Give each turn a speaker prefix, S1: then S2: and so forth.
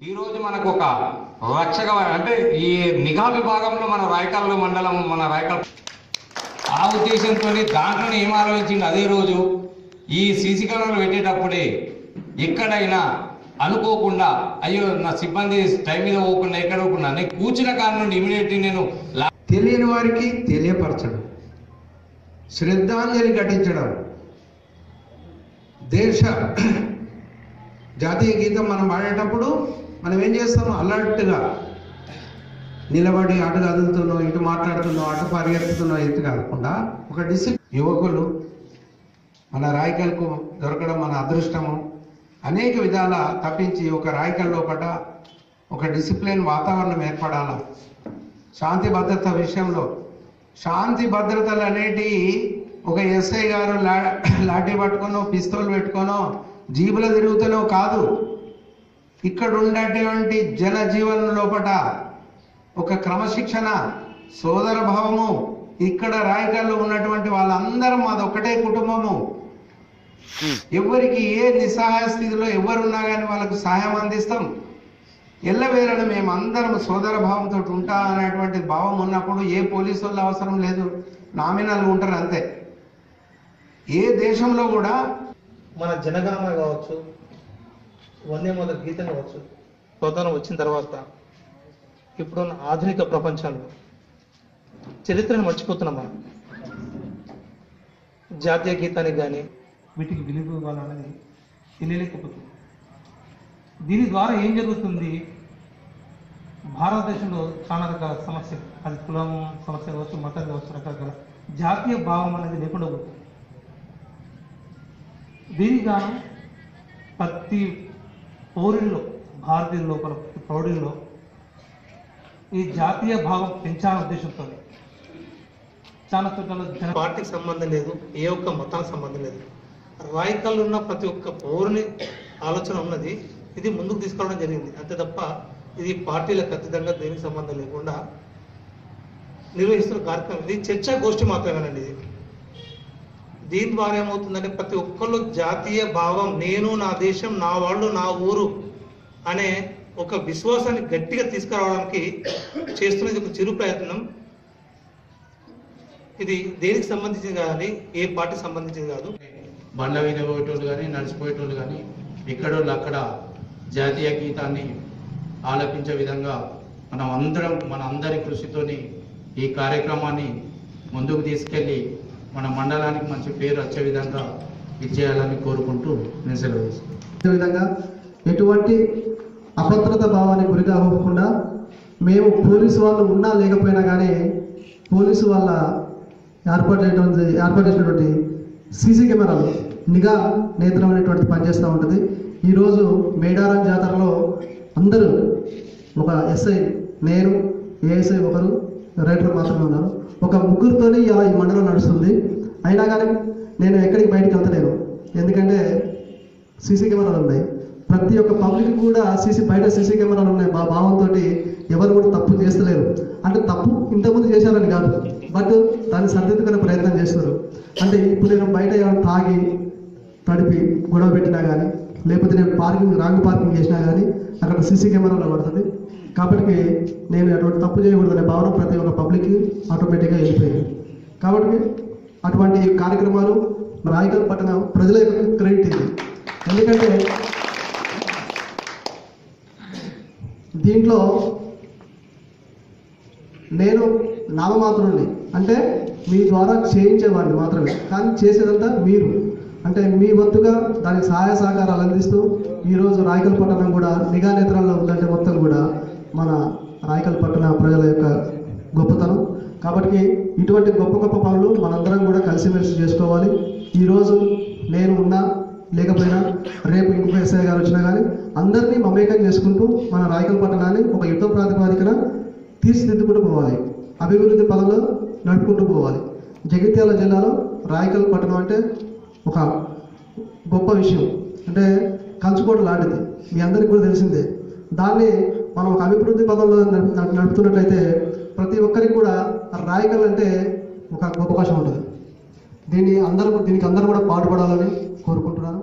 S1: ఈ రోజు మనకు ఒక రక్షక అంటే ఈ నిఘా విభాగంలో మన రాయకల్ మండలం మన రాయకల్ ఆ ఉద్దేశంతో దాంట్లో ఏం ఆలోచించింది అదే రోజు ఈ సీసీ కెమెరాలు పెట్టేటప్పుడే ఎక్కడైనా అనుకోకుండా అయ్యో నా సిబ్బంది టైం మీద పోకుండా ఎక్కడ పోకుండా నేను కూర్చున్న కారణం నుండి ఇమీడియట్లీ నేను
S2: తెలియని వారికి తెలియపరచడం, శ్రద్ధాంజలి ఘటించడం, దేశ జాతీయ గీతం మనం పాడేటప్పుడు మనం ఏం చేస్తాం? అలర్ట్గా నిలబడి అటు కదులుతున్నాం, ఇటు మాట్లాడుతున్నాం, అటు పరిగెత్తుతున్నాం, ఇటు కాకుండా ఒక యువకులు మన రాయకల్కు దొరకడం మన అదృష్టము. అనేక విధాల తప్పించి ఒక రాయకల్ లోపల ఒక డిసిప్లిన్ వాతావరణం ఏర్పడాల. శాంతి భద్రత విషయంలో శాంతి భద్రతలు అనేటివి ఒక ఎస్ఐ గారు లాఠీ పట్టుకోనో పిస్తోల్ పెట్టుకోనో జీబుల తిరుగుతానో కాదు. ఇక్కడ ఉండేటువంటి జనజీవన లోపల ఒక క్రమశిక్షణ, సోదర భావము, ఇక్కడ రాయకల్లో ఉన్నటువంటి వాళ్ళందరం మాది ఒకటే కుటుంబము. ఎవరికి ఏ నిస్సహాయ స్థితిలో ఎవరున్నా కానీ వాళ్ళకు సహాయం అందిస్తాం. ఎల్లవేళను మేము అందరం సోదర భావంతో ఉంటా అనేటువంటి భావం ఉన్నప్పుడు ఏ పోలీసు వాళ్ళు అవసరం లేదు, నామినల్గా ఉంటారు అంతే. ఏ దేశంలో కూడా
S3: మన జనగణన కావచ్చు, వందే మాతర గీతం కావచ్చు, స్వతంత్రం వచ్చిన తర్వాత ఇప్పుడున్న ఆధునిక ప్రపంచంలో చరిత్రను మర్చిపోతున్నాం. మనం జాతీయ గీతానికి కానీ వీటికి విలువ ఇవ్వాలన్నది తెలియలేకపోతుంది. దీని ద్వారా ఏం జరుగుతుంది? భారతదేశంలో చాలా రకాల సమస్యలు, అది కులం సమస్య కావచ్చు, మతం కావచ్చు, రకరకాల జాతీయ భావం అనేది లేకుండా పోతుంది. దీనికి గాను ప్రతి పౌరుల్లో, భారతీయుల లోపల ప్రతి పౌరుల్లో ఈ జాతీయ భావం పెంచాలనే ఉద్దేశంతో చాలా చోట్ల పార్టీకి సంబంధం లేదు, ఏ ఒక్క మతానికి సంబంధం లేదు. రాయకల్లో ఉన్న ప్రతి ఒక్క పౌరుని ఆలోచన ఉన్నది, ఇది ముందుకు తీసుకోవడం జరిగింది. అంతే తప్ప ఇది పార్టీలకు ఖచ్చితంగా దేనికి సంబంధం లేకుండా నిర్వహిస్తున్న కార్యక్రమం. ఇది చర్చా గోష్ఠి మాత్రమేనండి. ఇది దీని ద్వారా ఏమవుతుందంటే ప్రతి ఒక్కళ్ళు జాతీయ భావం, నేను నా దేశం, నా వాళ్ళు, నా ఊరు అనే ఒక విశ్వాసాన్ని గట్టిగా తీసుకురావడానికి చేస్తున్నది ఒక చిరు ప్రయత్నం. ఇది దేనికి సంబంధించింది కాదని, ఏ పార్టీకి సంబంధించింది కాదు.
S4: బండ్ల మీద పోయేటోళ్ళు కానీ, నడిచిపోయేటోళ్ళు కానీ, ఇక్కడోళ్ళు అక్కడ జాతీయ గీతాన్ని ఆలపించే విధంగా మన అందరి కృషితోని ఈ కార్యక్రమాన్ని ముందుకు తీసుకెళ్ళి మన మండలానికి మంచి పేరు వచ్చే విధంగా ఇచ్చేయాలని కోరుకుంటూ నేను సెలవు తీసుకుంటాను.
S5: విధంగా ఎటువంటి అభద్రత భావానికి గురి కాకుండా మేము పోలీసు వాళ్ళు ఉన్నా లేకపోయినా కానీ పోలీసు వాళ్ళ ఏర్పాటు చేసినటువంటి సీసీ కెమెరాలు నిఘా నేత్రం అనేటువంటి పనిచేస్తూ ఉంటుంది. ఈరోజు మేడారం జాతరలో అందరూ ఒక ఎస్ఐ, నేను, ఏఎస్ఐ ఒకరు, రైటర్ మాత్రమే ఉన్నారు. ఒక ముగ్గురితోనే ఇలా ఈ మండలం నడుస్తుంది. అయినా కానీ నేను ఎక్కడికి బయటికి వెళ్తలేను, ఎందుకంటే సీసీ కెమెరాలు ఉన్నాయి. ప్రతి ఒక్క పబ్లిక్ కూడా బయట సీసీ కెమెరాలు ఉన్నాయి భావంతో ఎవరు కూడా తప్పు చేస్తలేరు. అంటే తప్పు ఇంతకుముందు చేశారని కాదు, బట్ దాన్ని సరిదిద్దుకునే ప్రయత్నం చేస్తున్నారు. అంటే ఇప్పుడు నేను బయట ఏమైనా తాగి తడిపి గొడవ పెట్టినా కానీ, లేకపోతే నేను రాంగ్ పార్కింగ్ చేసినా కానీ అక్కడ సీసీ కెమెరాలో పడుతుంది. కాబట్టి నేను అటువంటి తప్పు చేయకూడదనే భావన ప్రతి ఒక్క పబ్లిక్ ఆటోమేటిక్గా వెళ్ళిపోయింది. కాబట్టి అటువంటి కార్యక్రమాలు రాయకల్ పట్టణ ప్రజల యొక్క క్రెడిట్ ఇది. ఎందుకంటే దీంట్లో నేను నామమాత్రుడిని, అంటే మీ ద్వారా చేయించేవాడిని మాత్రమే, కానీ చేసేదంతా మీరు. అంటే మీ వంతుగా దానికి సహాయ సహకారాలు అందిస్తూ ఈరోజు రాయకల్ పట్టణం కూడా నిఘా నేత్రాల్లో ఉందంటే మొత్తం కూడా మన రాయకల్ పట్టణ ప్రజల యొక్క గొప్పతనం. కాబట్టి ఇటువంటి గొప్ప గొప్ప పనులు మనందరం కూడా కలిసిమెలిసి చేసుకోవాలి. ఈరోజు నేను ఉన్నా లేకపోయినా రేపు ఇంకొక ఎస్ఐ గారు వచ్చినా కానీ అందరినీ మమేకం చేసుకుంటూ మన రాయకల్ పట్టణాన్ని ఒక యుద్ధ ప్రాతిపదికన తీర్చిదిద్దుకుంటూ పోవాలి, అభివృద్ధి పదంలో నడుపుకుంటూ పోవాలి. జగిత్యాల జిల్లాలో రాయకల్ పట్టణం అంటే ఒక గొప్ప విషయం, అంటే కంచుకోట లాంటిది, మీ అందరికీ కూడా తెలిసిందే. దాన్ని మనం ఒక అభివృద్ధి పదంలో నడుపుతున్నట్లయితే ప్రతి ఒక్కరికి కూడా రాయకల్ అంటే ఒక గొప్ప అవకాశం ఉంటుంది. దీనికి అందరూ కూడా పాటుపడాలని కోరుకుంటున్నాను.